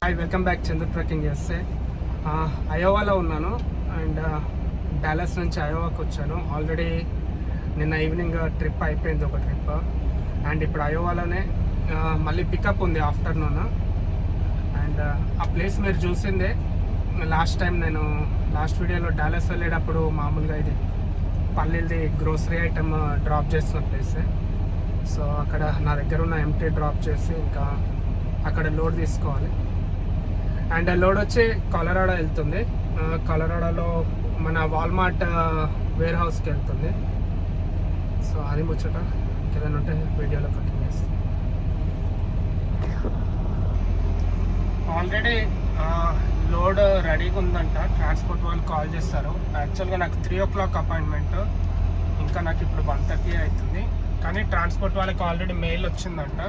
Hi, welcome back చంద్ర trekking చేస్తే అయోవాలో ఉన్నాను and Dallas నుంచి అయోవాకి వచ్చాను. ఆల్రెడీ నిన్న ఈవినింగ్ ట్రిప్ అయిపోయింది, ఒక ట్రిప్. అండ్ ఇప్పుడు అయోవాలోనే మళ్ళీ పికప్ ఉంది ఆఫ్టర్నూన్. అండ్ ఆ ప్లేస్ మీరు చూసిందే లాస్ట్ టైం, నేను లాస్ట్ వీడియోలో డాలస్ వెళ్ళేటప్పుడు మామూలుగా ఇది పల్లీలది గ్రోసరీ ఐటమ్ డ్రాప్ చేస్తున్న ప్లేస్. సో అక్కడ నా దగ్గర ఉన్న ఎంటీ డ్రాప్ చేసి ఇంకా అక్కడ లోడ్ తీసుకోవాలి. అండ్ లోడ్ వచ్చి కొలరాడో వెళ్తుంది. కొలరాడోలో మన వాల్మార్ట్ వేర్ హౌస్కి వెళ్తుంది. సో అది ముచ్చట. ఇంకేదైనా ఉంటే వీడియోలో కంటిన్యూ చేస్తాం. ఆల్రెడీ లోడ్ రెడీగా ఉందంట. ట్రాన్స్పోర్ట్ వాళ్ళు కాల్ చేస్తారు. యాక్చువల్గా నాకు 3 o'clock అపాయింట్మెంట్, ఇంకా నాకు ఇప్పుడు 1:30 అవుతుంది. కానీ ట్రాన్స్పోర్ట్ వాళ్ళకి ఆల్రెడీ మెయిల్ వచ్చిందంట,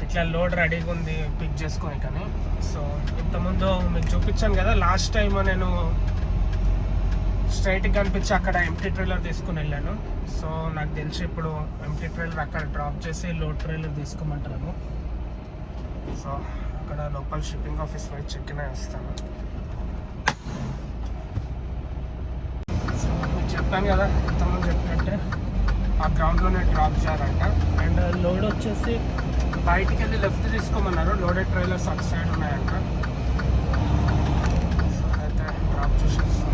ఇట్లా లోడ్ రెడీగా ఉంది పిక్ చేసుకొని. కానీ సో ఇంతకుముందు మీకు చూపించాను కదా, లాస్ట్ టైం నేను స్ట్రైట్గా కనిపించి అక్కడ ఎంటీ ట్రైలర్ తీసుకుని వెళ్ళాను. సో నాకు తెలిసి ఇప్పుడు ఎంటీ ట్రైలర్ అక్కడ డ్రాప్ చేసి లోడ్ ట్రైలర్ తీసుకోమంటారు. సో అక్కడ లోకల్ షిప్పింగ్ ఆఫీస్ పోయి చెక్ ఇన్ వేస్తాను. సో మీకు చెప్పాను కదా, ఇంతకుముందు చెప్పినట్టే ఆ గ్రౌండ్లోనే డ్రాప్ చేయాలంట. అండ్ లోడ్ వచ్చేసి బయటికి వెళ్ళి లెఫ్ట్ తీసుకోమన్నారు. లోడెడ్ ట్రైలర్స్ అటు సైడ్ ఉన్నాయంట. సో అయితే డ్రాప్ చేసేస్తాను.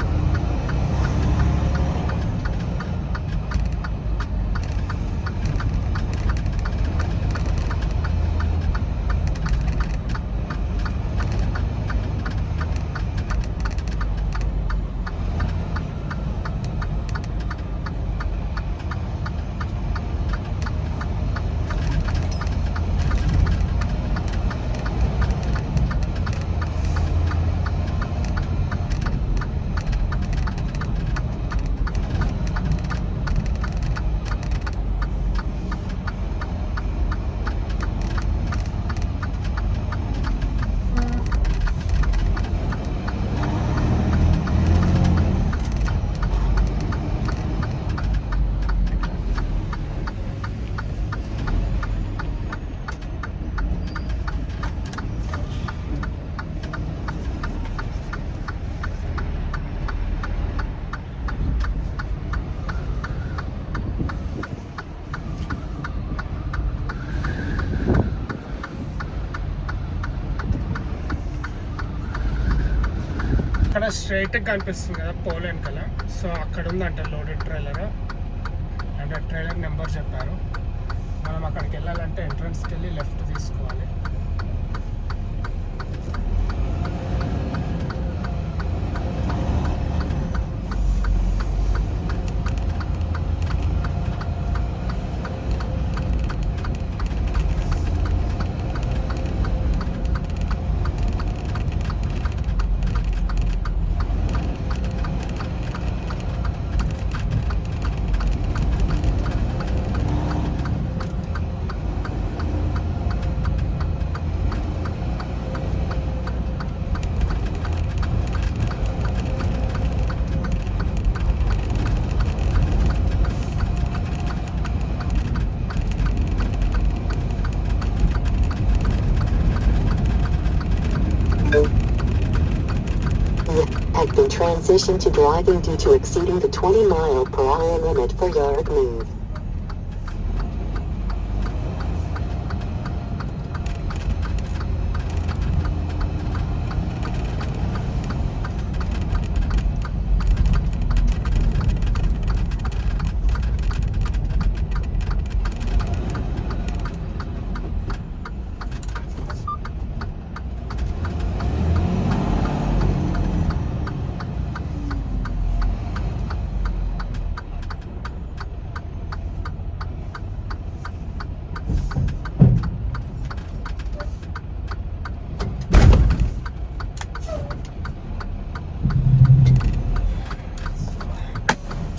అక్కడ స్ట్రైట్గా కనిపిస్తుంది కదా పోల్ వెనకాల, సో అక్కడ ఉందంట లోడెడ్ ట్రైలర్. అండ్ ఆ ట్రైలర్ నెంబర్ చెప్పారు. మనం అక్కడికి వెళ్ళాలంటే ఎంట్రన్స్కి వెళ్ళి లెఫ్ట్ తీసుకోవాలి. Have been transitioned to driving due to exceeding the 20-mile-per-hour limit for yard move.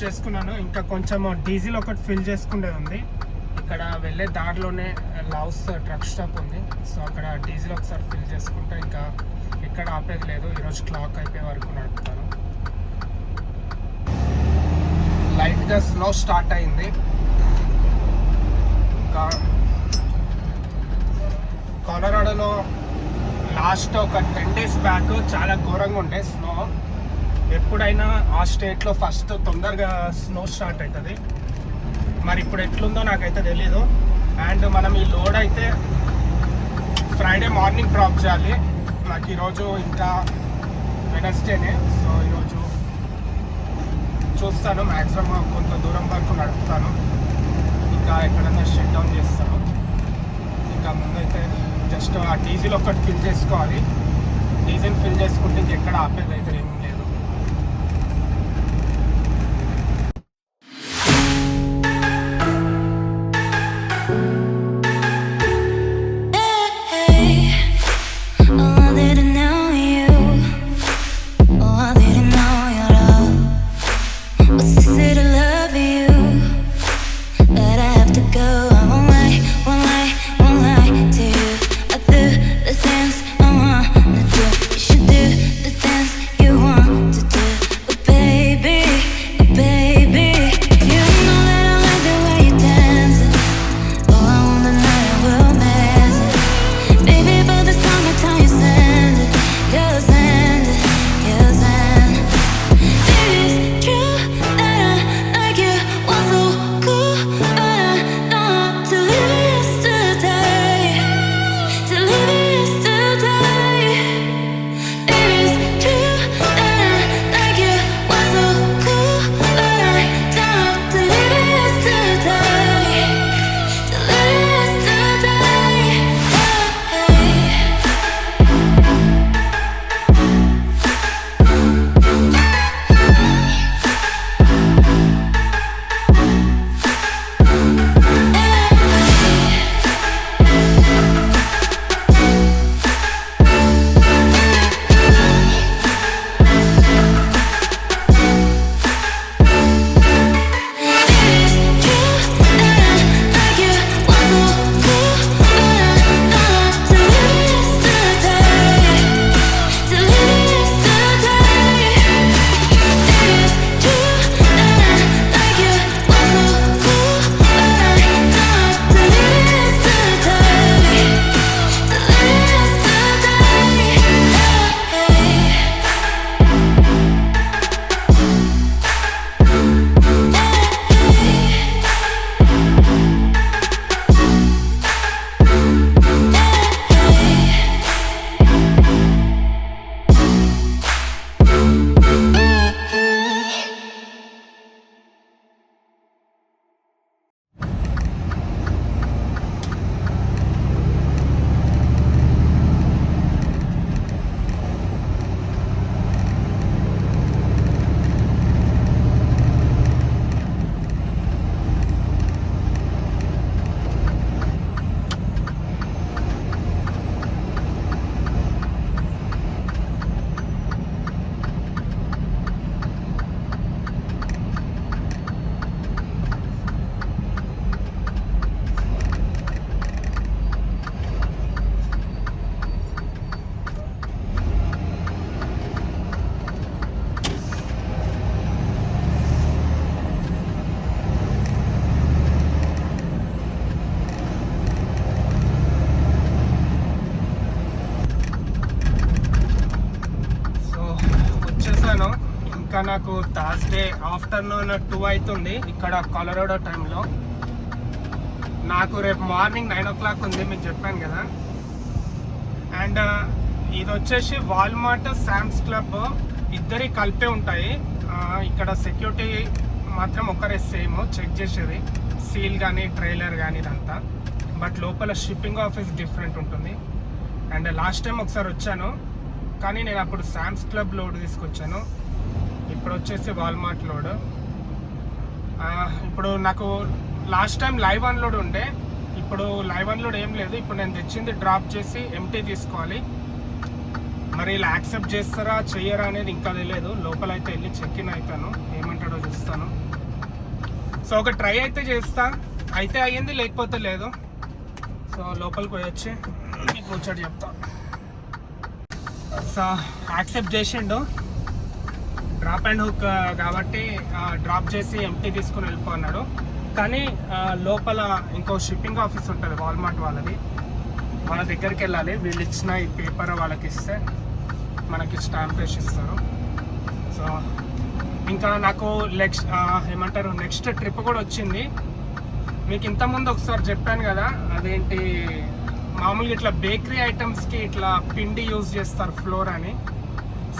చేసుకున్నాను. ఇంకా కొంచెం డీజిల్ ఒకటి ఫిల్ చేసుకునేది ఉంది. ఇక్కడ వెళ్ళే దారిలోనే లవ్స్ ట్రక్ స్టాప్ ఉంది. సో అక్కడ డీజిల్ ఒకసారి ఫిల్ చేసుకుంటే ఇంకా ఎక్కడ ఆపేది లేదు. ఈరోజు క్లాక్ అయిపోయే వరకు నడుపుతాను. లైట్గా స్లో స్టార్ట్ అయింది. ఇంకా కొలరాడోలో లాస్ట్ ఒక 10 days బ్యాక్ చాలా ఘోరంగా ఉండే స్నో. ఎప్పుడైనా ఆ స్టేట్లో ఫస్ట్ తొందరగా స్నో స్టార్ట్ అవుతుంది. మరి ఇప్పుడు ఎట్లుందో నాకైతే తెలీదు. అండ్ మనం ఈ లోడ్ అయితే ఫ్రైడే మార్నింగ్ డ్రాప్ చేయాలి. నాకు ఈరోజు ఇంకా వెనస్డేనే. సో ఈరోజు చూస్తాను, మ్యాక్సిమం కొంత దూరం వరకు నడుపుతాను, ఇంకా ఎక్కడన్నా షట్ డౌన్ చేస్తాను. ఇంకా ముందైతే జస్ట్ ఆ డీజిల్ ఒక్కటి ఫిల్ చేసుకోవాలి. డీజిల్ ఫిల్ చేసుకుంటే ఇంకెక్కడ ఆపేది అయితే ఏమీ లేదు. ఇంకా నాకు థర్స్డే ఆఫ్టర్నూన్ 2 అవుతుంది ఇక్కడ కొలరాడో టైంలో. నాకు రేపు మార్నింగ్ 9 o'clock ఉంది, మీకు చెప్పాను కదా. అండ్ ఇది వచ్చేసి వాల్మార్ట్, శామ్స్ క్లబ్ ఇద్దరి కలిపే ఉంటాయి. ఇక్కడ సెక్యూరిటీ మాత్రం ఒకరే సేమ్ చెక్ చేసేది, సీల్ కానీ ట్రైలర్ కానీ ఇదంతా. బట్ లోపల షిప్పింగ్ ఆఫీస్ డిఫరెంట్ ఉంటుంది. అండ్ లాస్ట్ టైం ఒకసారి వచ్చాను, కానీ నేను అప్పుడు శామ్స్ క్లబ్ లోడ్ తీసుకొచ్చాను. ఇప్పుడు వచ్చేసి వాల్మార్ట్ లోడ్. ఇప్పుడు నాకు లాస్ట్ టైం లైవ్ అన్లోడ్ ఉండే, ఇప్పుడు లైవ్ అన్లోడ్ ఏం లేదు. ఇప్పుడు నేను తెచ్చింది డ్రాప్ చేసి ఎంటీ తీసుకోవాలి. మరి ఇలా యాక్సెప్ట్ చేస్తారా చెయ్యరా అనేది ఇంకా తెలియదు. లోపలైతే వెళ్ళి చెక్ ఇన్ అవుతాను, ఏమంటాడో చూస్తాను. సో ఒక ట్రై అయితే చేస్తా, అయితే అయ్యింది లేకపోతే లేదు. సో లోపలికి పోయొచ్చి మీకు కూర్చోటి చెప్తా. సో యాక్సెప్ట్ చేసిండు, డ్రాప్ అండ్ హుక్ కాబట్టి డ్రాప్ చేసి ఎంటీ తీసుకుని వెళ్ళిపోన్నాడు. కానీ లోపల ఇంకో షిప్పింగ్ ఆఫీస్ ఉంటుంది వాల్మార్ట్ వాళ్ళది. వాళ్ళ దగ్గరికి వెళ్ళాలి. వీళ్ళు ఇచ్చిన ఈ పేపర్ వాళ్ళకి ఇస్తే మనకి స్టాంప్ వేసి ఇస్తారు. సో ఇంకా నాకు నెక్స్ట్ ట్రిప్ కూడా వచ్చింది. మీకు ఇంతకుముందు ఒకసారి చెప్పాను కదా, అదేంటి మామూలుగా ఇట్లా బేకరీ ఐటమ్స్కి ఇట్లా పిండి యూజ్ చేస్తారు ఫ్లోర్ అని.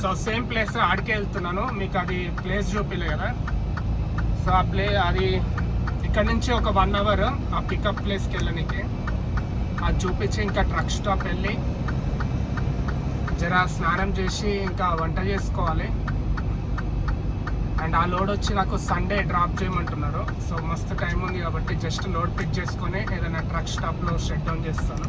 సో సేమ్ ప్లేస్ ఆడికే వెళ్తున్నాను. మీకు అది ప్లేస్ చూపిలే కదా. సో అది ఇక్కడ నుంచి ఒక 1 అవర్ ఆ పికప్ ప్లేస్కి వెళ్ళడానికి. అది చూపించి ఇంకా ట్రక్ స్టాప్ వెళ్ళి జర స్నానం చేసి ఇంకా వంట చేసుకోవాలి. అండ్ ఆ లోడ్ వచ్చి నాకు సండే డ్రాప్ చేయమంటున్నారు. సో మస్తు టైం ఉంది కాబట్టి జస్ట్ లోడ్ పిక్ చేసుకొని ఏదైనా ట్రక్ స్టాప్లో షట్ డౌన్ చేస్తాను.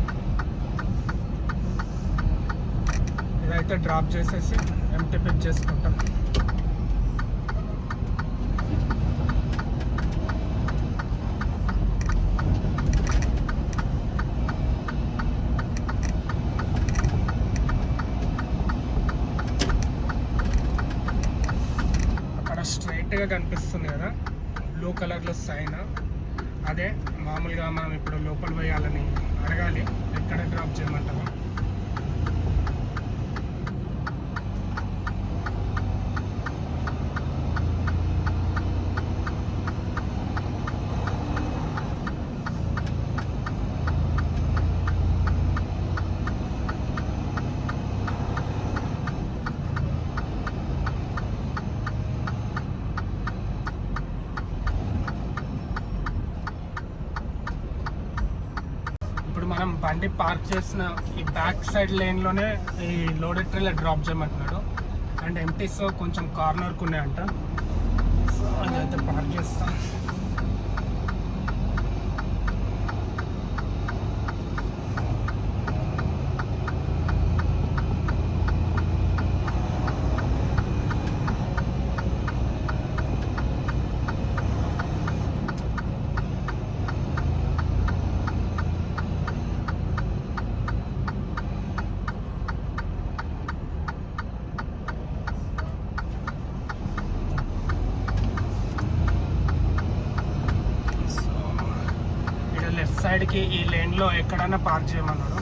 ఇదైతే డ్రాప్ చేసేసి ఎంటీ పిక్ చేసుకుంటాం. స్ట్రైట్గా కనిపిస్తుంది కదా బ్లూ కలర్లో సైన్, అదే మామూలుగా మనం ఇప్పుడు లోపల పోయాలని అడగాలి ఎక్కడ డ్రాప్ చేయమంటాము. మనం బండి పార్క్ చేసిన ఈ బ్యాక్ సైడ్ లేన్లోనే ఈ లోడెడ్ ట్రైలర్ డ్రాప్ చేయమంటున్నాడు. అండ్ ఎంటీస్ కొంచెం కార్నర్కు ఉన్నాయంట. సో అదైతే పార్క్ చేస్తాం. సైడ్కి ఈ లేన్లో ఎక్కడైనా పార్క్ చేయమన్నాడు.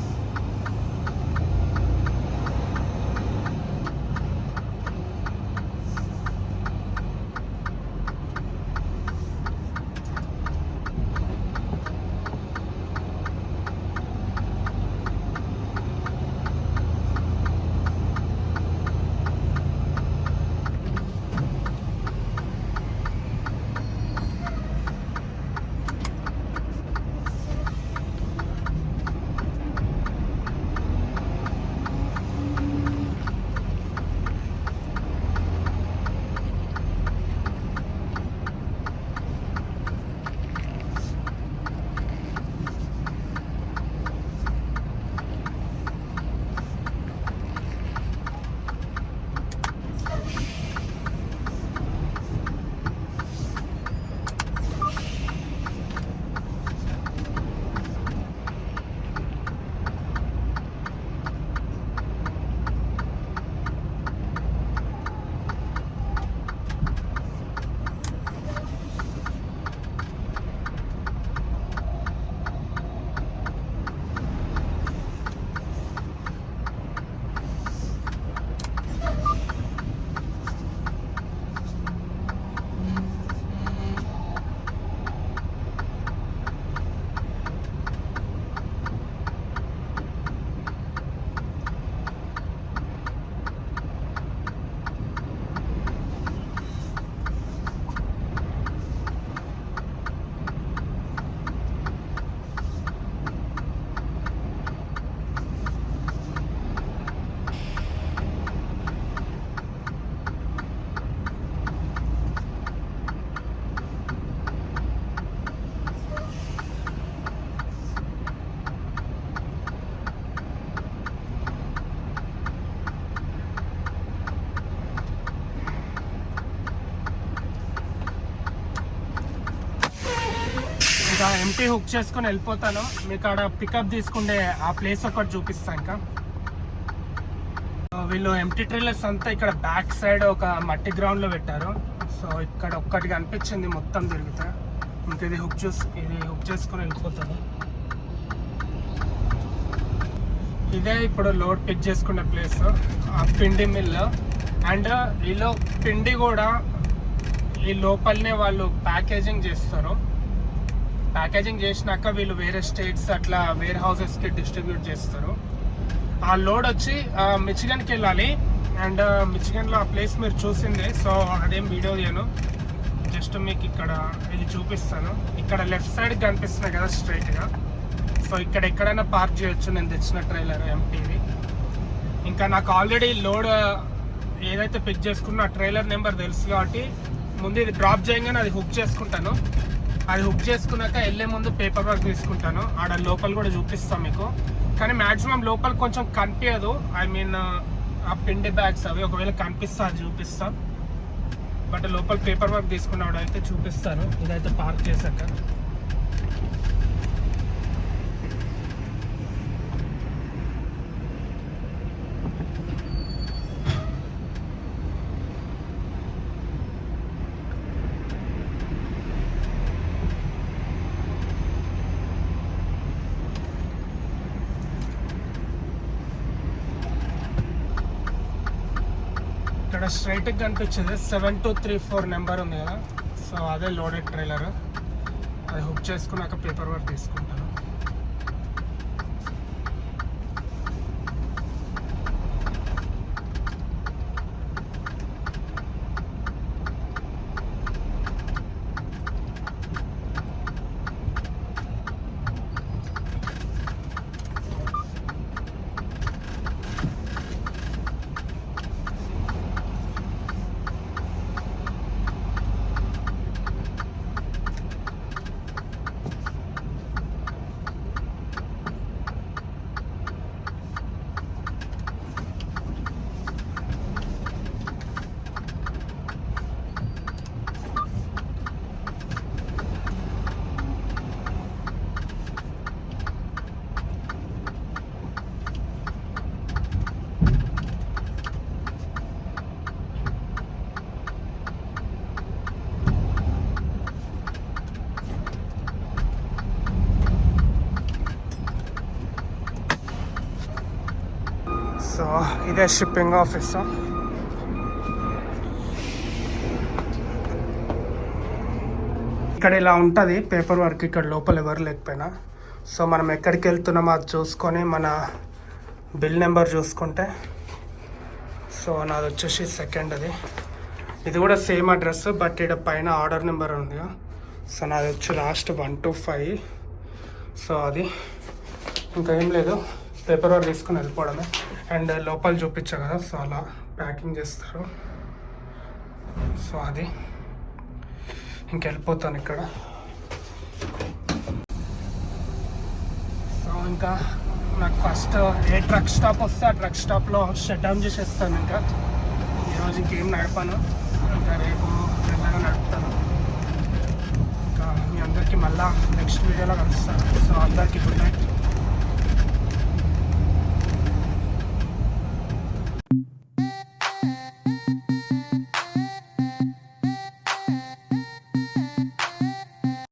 ఇంకా ఎంటీ హుక్ చేసుకొని వెళ్ళిపోతాను. మీకు ఆడ పికప్ తీసుకుంటే ఆ ప్లేస్ ఒకటి చూపిస్తాను. ఇంకా వీళ్ళు ఎంటీ ట్రైలర్స్ అంతా ఇక్కడ బ్యాక్ సైడ్ ఒక మట్టి గ్రౌండ్లో పెట్టారు. సో ఇక్కడ ఒక్కటి కనిపించింది మొత్తం తిరుగుతా. ఇంక ఇది హుక్ చేసుకొని వెళ్ళిపోతాను. ఇదే ఇప్పుడు లోడ్ పిక్ చేసుకునే ప్లేస్, ఆ పిండి మిల్. అండ్ ఈలో పిండి కూడా ఈ లోపలనే వాళ్ళు ప్యాకేజింగ్ చేస్తారు. ప్యాకేజింగ్ చేసినాక వీళ్ళు వేరే స్టేట్స్ అట్లా వేర్ హౌసెస్కి డిస్ట్రిబ్యూట్ చేస్తారు. ఆ లోడ్ వచ్చి మిచిగన్కి వెళ్ళాలి. అండ్ మిచిగన్లో ఆ ప్లేస్ మీరు చూసిందే, సో అదేం వీడియో తీయను, జస్ట్ మీకు ఇక్కడ ఇది చూపిస్తాను. ఇక్కడ లెఫ్ట్ సైడ్ కనిపిస్తున్నాయి కదా స్ట్రైట్గా, సో ఇక్కడ ఎక్కడైనా పార్క్ చేయొచ్చు. నేను తెచ్చిన ట్రైలర్ ఎంటీది. ఇంకా నాకు ఆల్రెడీ లోడ్ ఏదైతే పిక్ చేసుకున్నా ఆ ట్రైలర్ నెంబర్ తెలుసు కాబట్టి ముందు ఇది డ్రాప్ చేయగానే అది హుక్ చేసుకుంటాను. అది హుక్ చేసుకున్నాక వెళ్ళే ముందు పేపర్ వర్క్ తీసుకుంటాను. ఆడ లోపల కూడా చూపిస్తాను మీకు, కానీ మ్యాక్సిమం లోపల కొంచెం కనిపించదు. ఐ మీన్ ఆ పిండి బ్యాగ్స్ అవి ఒకవేళ కనిపిస్తా అది చూపిస్తాను. బట్ లోపల పేపర్ వర్క్ తీసుకున్నాడు అయితే చూపిస్తాను. ఇదైతే పార్క్ చేశాక ఇక్కడ స్ట్రైట్గా కనిపించేది 7234 నెంబర్ ఉంది కదా, సో అదే లోడెడ్ ట్రైలర్. అది హుక్ చేసుకున్నాక పేపర్ వర్క్ తీసుకుంటాను. సో ఇదే షిప్పింగ్ ఆఫీస్. ఇక్కడ ఇలా ఉంటుంది పేపర్ వర్క్, ఇక్కడ లోపల ఎవరు లేకపోయినా. సో మనం ఎక్కడికి వెళ్తున్నామో అది చూసుకొని మన బిల్ నెంబర్ చూసుకుంటే, సో నాది వచ్చేసి సెకండ్ అది. ఇది కూడా సేమ్ అడ్రస్, బట్ ఇక్కడ పైన ఆర్డర్ నెంబర్ ఉంది. సో నాది వచ్చి లాస్ట్ 125. సో అది ఇంకా ఏం లేదు, పేపర్ వర్క్ తీసుకుని వెళ్ళిపోవడమే. అండ్ లోపల చూపించా కదా, సో అలా ప్యాకింగ్ చేస్తారు. సో అది ఇంకెళ్ళిపోతాను ఇక్కడ. సో ఇంకా నాకు ఫస్ట్ ఏ ట్రక్ స్టాప్ వస్తే ఆ ట్రక్ స్టాప్లో షట్ డౌన్ చేసేస్తాను. ఇంకా ఈరోజు ఇంకేం నడపాను, ఇంకా రేపు మెల్లగా నడుపుతాను. ఇంకా మీ అందరికీ మళ్ళీ నెక్స్ట్ వీడియోలో కలుస్తాను. సో అందరికీ గుడ్ నైట్.